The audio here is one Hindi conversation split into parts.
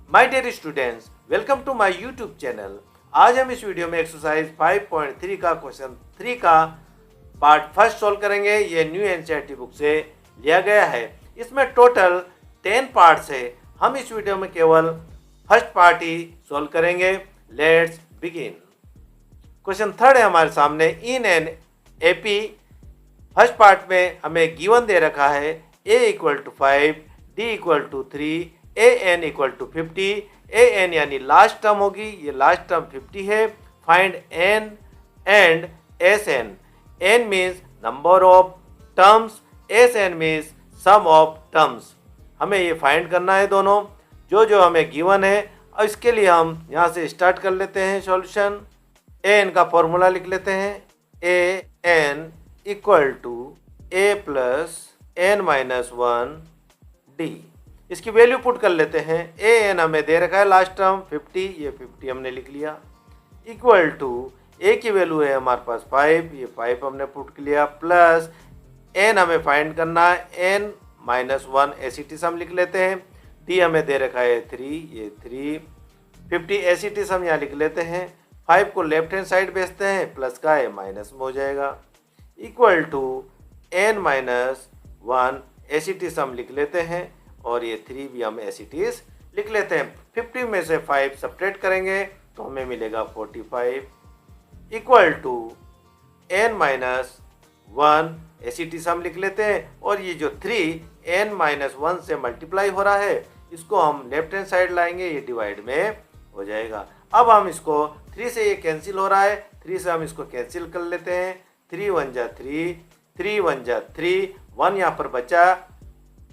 My dear students, welcome to my YouTube channel. आज हम इस वीडियो में एक्सरसाइज 5.3 का क्वेश्चन 3 का पार्ट फर्स्ट सॉल्व करेंगे। ये न्यू एनसीईआरटी बुक से लिया गया है। इसमें टोटल 10 पार्ट्स है। हम इस वीडियो में केवल फर्स्ट पार्ट ही सॉल्व करेंगे। Let's begin. क्वेश्चन थर्ड है हमारे सामने। In an AP first part में हमें गिवन दे रखा है a equal to 5, d equal to 3, a N equal to 50। A n यानी लास्ट टर्म होगी, ये लास्ट टर्म 50 है। Find n and s n. N means number of terms, s n means sum of terms. हमें ये फाइंड करना है दोनों जो हमें गिवन है। और इसके लिए हम यहाँ से स्टार्ट कर लेते हैं सॉल्यूशन। ए एन का फॉर्मूला लिख लेते हैं। A N equal to A plus N minus 1 D. इसकी वैल्यू पुट कर लेते हैं। ए एन हमें दे रखा है लास्ट टर्म 50, ये 50 हमने लिख लिया। इक्वल टू ए की वैल्यू है हमारे पास 5, ये 5 हमने पुट कर लिया। प्लस एन हमें फाइंड करना है, एन माइनस 1 एसिटिस हम लिख लेते हैं। डी हमें दे रखा है 3, ये 3। 50 एसिटिस हम यहाँ लिख लेते हैं। 5 को लेफ्ट हैंड साइड भेजते हैं, प्लस का है माइनस में हो जाएगा। इक्वल टू एन माइनस 1 एसिटिस हम लिख लेते हैं, और ये 3 भी हम एसिटिस लिख लेते हैं। 50 में से 5 सब्ट्रैक्ट करेंगे तो हमें मिलेगा 45। इक्वल टू एन माइनस 1 एसिटिस हम लिख लेते हैं, और ये जो 3 एन माइनस 1 से मल्टीप्लाई हो रहा है, इसको हम लेफ्ट हैंड साइड लाएंगे, ये डिवाइड में हो जाएगा। अब हम इसको 3 से ये कैंसिल हो रहा है, 3 से हम इसको कैंसिल कर लेते हैं। 3 1 जा 3, 3 1 जा 3, 1 यहाँ पर बचा।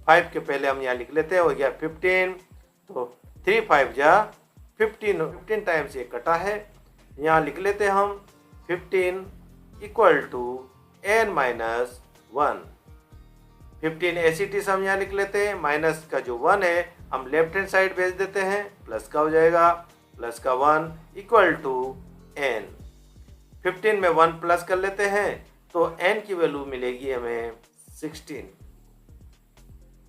5 के पहले हम यहाँ लिख लेते हैं, हो गया 15। तो 3 5 जा 15 टाइम्स ये कटा है, यहाँ लिख लेते हैं हम 15 इक्वल टू एन माइनस 1। 15 एसिटिस हम यहाँ लिख लेते हैं। माइनस का जो 1 है हम लेफ्ट हैंड साइड भेज देते हैं, प्लस का हो जाएगा, प्लस का 1 इक्वल टू एन। 15 में 1 प्लस कर लेते हैं तो एन की वैल्यू मिलेगी हमें 16।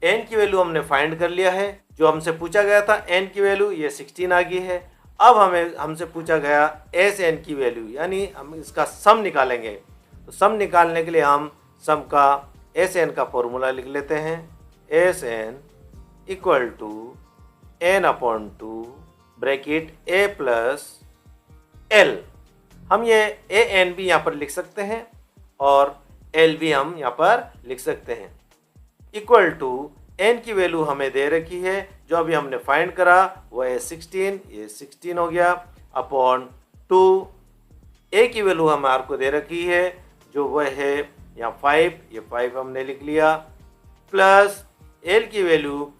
एन की वैल्यू हमने फाइंड कर लिया है। जो हमसे पूछा गया था एन की वैल्यू, ये 16 आ गई है। अब हमसे पूछा गया एस एन की वैल्यू, यानी हम इसका सम निकालेंगे। तो सम निकालने के लिए हम सम का एस एन का फॉर्मूला लिख लेते हैं। S n equal to n upon 2 bracket a plus l. हम ये ए एन भी यहाँ पर लिख सकते हैं और एल भी हम यहाँ पर लिख सकते हैं। इक्वल टू एन की वैल्यू हमें दे रखी है, जो अभी हमने फाइंड करा वो है 16, ये 16 हो गया, अपॉन 2। ए की वैल्यू हमारे को दे रखी है, जो वह है यहाँ 5, ये 5 हमने लिख लिया। प्लस एल की वैल्यू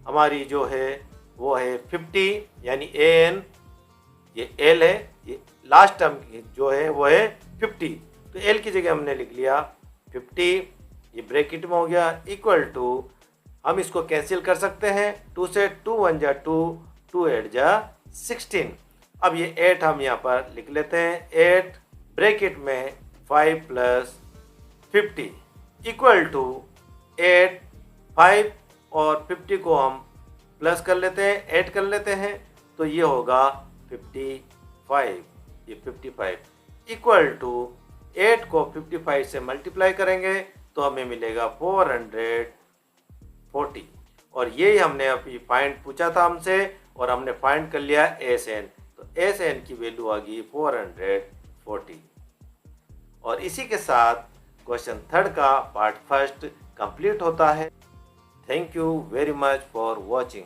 हमारी जो है वो है 50, यानी ए एन, ये एल है, ये लास्ट टर्म जो है वो है 50। तो एल की जगह हमने लिख लिया 50, ये ब्रैकेट में हो गया। इक्वल टू हम इसको कैंसिल कर सकते हैं। 2 से 2 1 जा 2, 2 8 जा 16। अब ये 8 हम यहाँ पर लिख लेते हैं। 8 ब्रैकेट में 5 प्लस 50 इक्वल टू 8, 5 और 50 को हम प्लस कर लेते हैं, ऐड कर लेते हैं, तो ये होगा 55, ये 55 इक्वल टू 8 को 55 से मल्टीप्लाई करेंगे तो हमें मिलेगा 440। और यही हमने अभी फाइंड पूछा था हमसे, और हमने फाइंड कर लिया एस एन। तो एस एन की वैल्यू आ गई 440। और इसी के साथ क्वेश्चन थर्ड का पार्ट फर्स्ट कंप्लीट होता है। Thank you very much for watching.